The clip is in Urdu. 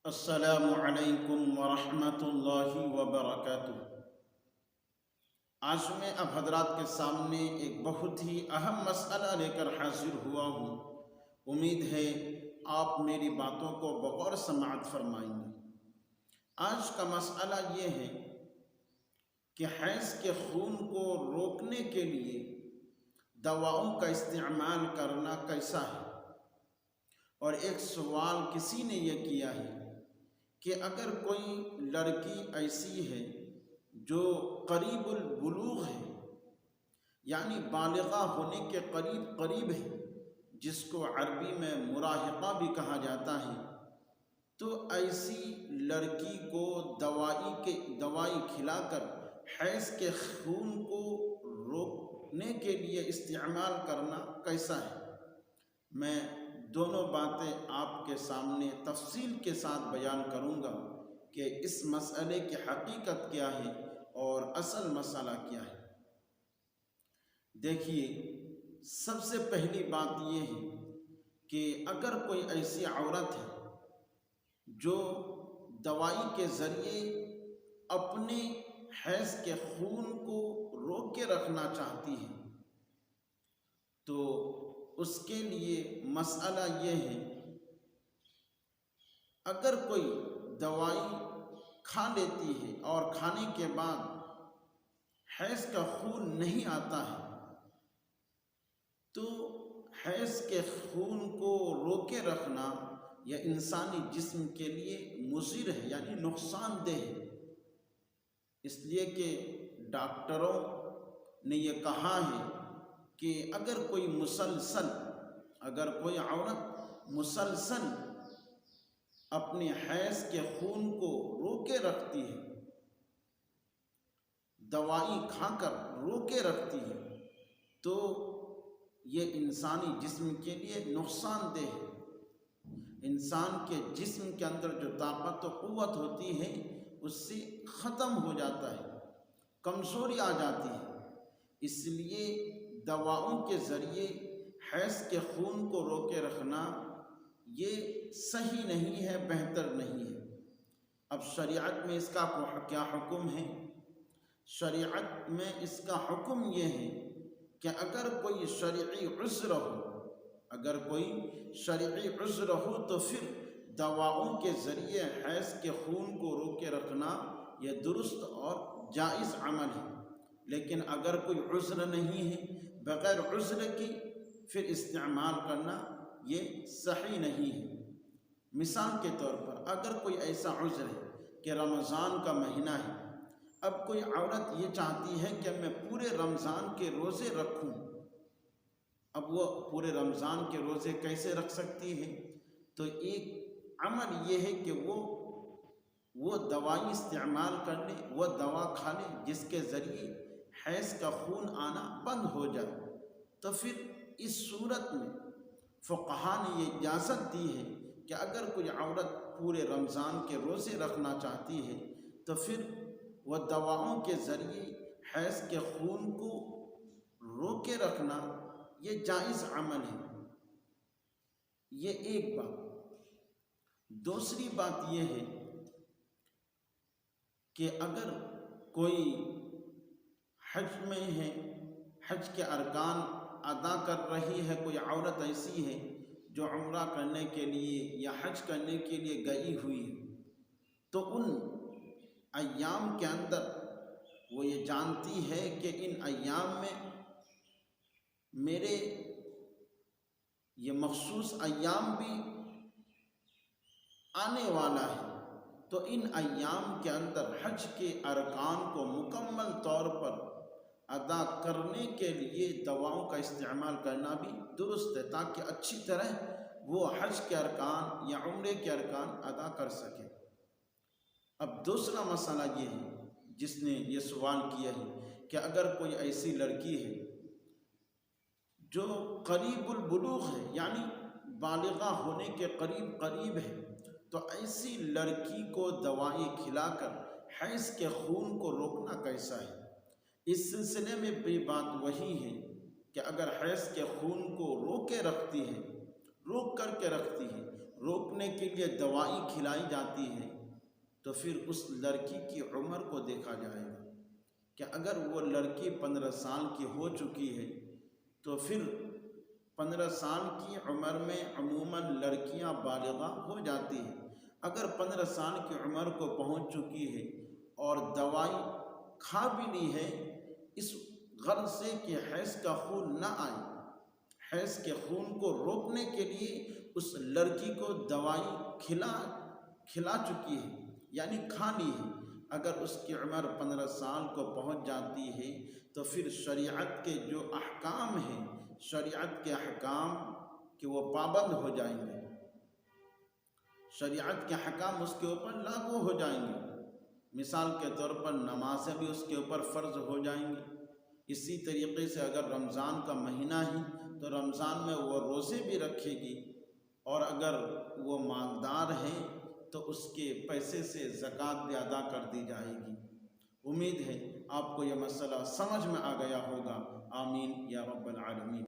السلام علیکم ورحمۃ اللہ وبرکاتہ۔ آج میں اب حضرات کے سامنے ایک بہت ہی اہم مسئلہ لے کر حاضر ہوا ہوں۔ امید ہے آپ میری باتوں کو بغور سماعت فرمائیں گے۔ آج کا مسئلہ یہ ہے کہ حیض کے خون کو روکنے کے لیے دواؤں کا استعمال کرنا کیسا ہے۔ اور ایک سوال کسی نے یہ کیا ہے کہ اگر کوئی لڑکی ایسی ہے جو قریب البلوغ ہے، یعنی بالغہ ہونے کے قریب ہے، جس کو عربی میں مراہقہ بھی کہا جاتا ہے، تو ایسی لڑکی کو دوائی کھلا کر حیض کے خون کو روکنے کے لیے استعمال کرنا کیسا ہے۔ میں دونوں باتیں آپ کے سامنے تفصیل کے ساتھ بیان کروں گا کہ اس مسئلے کی حقیقت کیا ہے اور اصل مسئلہ کیا ہے۔ دیکھیے، سب سے پہلی بات یہ ہے کہ اگر کوئی ایسی عورت ہے جو دوائی کے ذریعے اپنے حیض کے خون کو روک کے رکھنا چاہتی ہے، تو اس کے لیے مسئلہ یہ ہے، اگر کوئی دوائی کھا لیتی ہے اور کھانے کے بعد حیض کا خون نہیں آتا ہے، تو حیض کے خون کو روکے رکھنا یہ انسانی جسم کے لیے مضر ہے، یعنی نقصان دہ ہے۔ اس لیے کہ ڈاکٹروں نے یہ کہا ہے کہ اگر کوئی عورت مسلسل اپنے حیض کے خون کو روکے رکھتی ہے، دوائی کھا کر روکے رکھتی ہے، تو یہ انسانی جسم کے لیے نقصان دہ ہے۔ انسان کے جسم کے اندر جو طاقت و قوت ہوتی ہے اس سے ختم ہو جاتا ہے، کمزوری آ جاتی ہے۔ اس لیے دواؤں کے ذریعے حیض کے خون کو روکے رکھنا یہ صحیح نہیں ہے، بہتر نہیں ہے۔ اب شریعت میں اس کا کیا حکم ہے؟ شریعت میں اس کا حکم یہ ہے کہ اگر کوئی شرعی عذر ہو تو پھر دواؤں کے ذریعے حیض کے خون کو روکے رکھنا یہ درست اور جائز عمل ہے۔ لیکن اگر کوئی عذر نہیں ہے، بغیر عذر کی پھر استعمال کرنا یہ صحیح نہیں ہے۔ مثال کے طور پر اگر کوئی ایسا عذر ہے کہ رمضان کا مہینہ ہے، اب کوئی عورت یہ چاہتی ہے کہ میں پورے رمضان کے روزے رکھوں، اب وہ پورے رمضان کے روزے کیسے رکھ سکتی ہے؟ تو ایک عمل یہ ہے کہ وہ دوائی استعمال کر لے، وہ دوا کھا لے جس کے ذریعے حیض کا خون آنا بند ہو جائے۔ تو پھر اس صورت میں فقہا نے یہ اجازت دی ہے کہ اگر کوئی عورت پورے رمضان کے روزے رکھنا چاہتی ہے تو پھر وہ دواؤں کے ذریعے حیض کے خون کو روکے رکھنا یہ جائز عمل ہے۔ یہ ایک بات۔ دوسری بات یہ ہے کہ اگر کوئی حج میں ہے، حج کے ارکان ادا کر رہی ہے، کوئی عورت ایسی ہے جو عمرہ کرنے کے لیے یا حج کرنے کے لیے گئی ہوئی ہے، تو ان ایام کے اندر وہ یہ جانتی ہے کہ ان ایام میں میرے یہ مخصوص ایام بھی آنے والا ہے، تو ان ایام کے اندر حج کے ارکان کو مکمل طور پر ادا کرنے کے لیے دواؤں کا استعمال کرنا بھی درست ہے، تاکہ اچھی طرح وہ حج کے ارکان یا عمرے کے ارکان ادا کر سکے۔ اب دوسرا مسئلہ یہ ہے جس نے یہ سوال کیا ہے کہ اگر کوئی ایسی لڑکی ہے جو قریب البلوغ ہے، یعنی بالغہ ہونے کے قریب ہے، تو ایسی لڑکی کو دوائی کھلا کر حیض کے خون کو روکنا کیسا ہے؟ اس سلسلے میں بھی بات وہی ہے کہ اگر حیض کے خون کو روک کر کے رکھتی ہے، روکنے کے لیے دوائی کھلائی جاتی ہے تو پھر اس لڑکی کی عمر کو دیکھا جائے گا کہ اگر وہ لڑکی 15 سال کی ہو چکی ہے تو پھر 15 سال کی عمر میں عموماً لڑکیاں بالغہ ہو جاتی ہیں۔ اگر 15 سال کی عمر کو پہنچ چکی ہے اور دوائی کھا بھی لی ہے اس غرض سے کہ حیض کا خون نہ آئے، حیض کے خون کو روکنے کے لیے اس لڑکی کو دوائی کھلا چکی ہے یعنی کھا لی ہے، اگر اس کی عمر 15 سال کو پہنچ جاتی ہے تو پھر شریعت کے جو احکام ہیں، شریعت کے احکام کہ وہ پابند ہو جائیں گے، شریعت کے احکام اس کے اوپر لاگو ہو جائیں گے۔ مثال کے طور پر نمازیں بھی اس کے اوپر فرض ہو جائیں گی۔ اسی طریقے سے اگر رمضان کا مہینہ ہی تو رمضان میں وہ روزے بھی رکھے گی، اور اگر وہ مالدار ہیں تو اس کے پیسے سے زکوٰۃ بھی ادا کر دی جائے گی۔ امید ہے آپ کو یہ مسئلہ سمجھ میں آ گیا ہوگا۔ آمین یا رب العالمین۔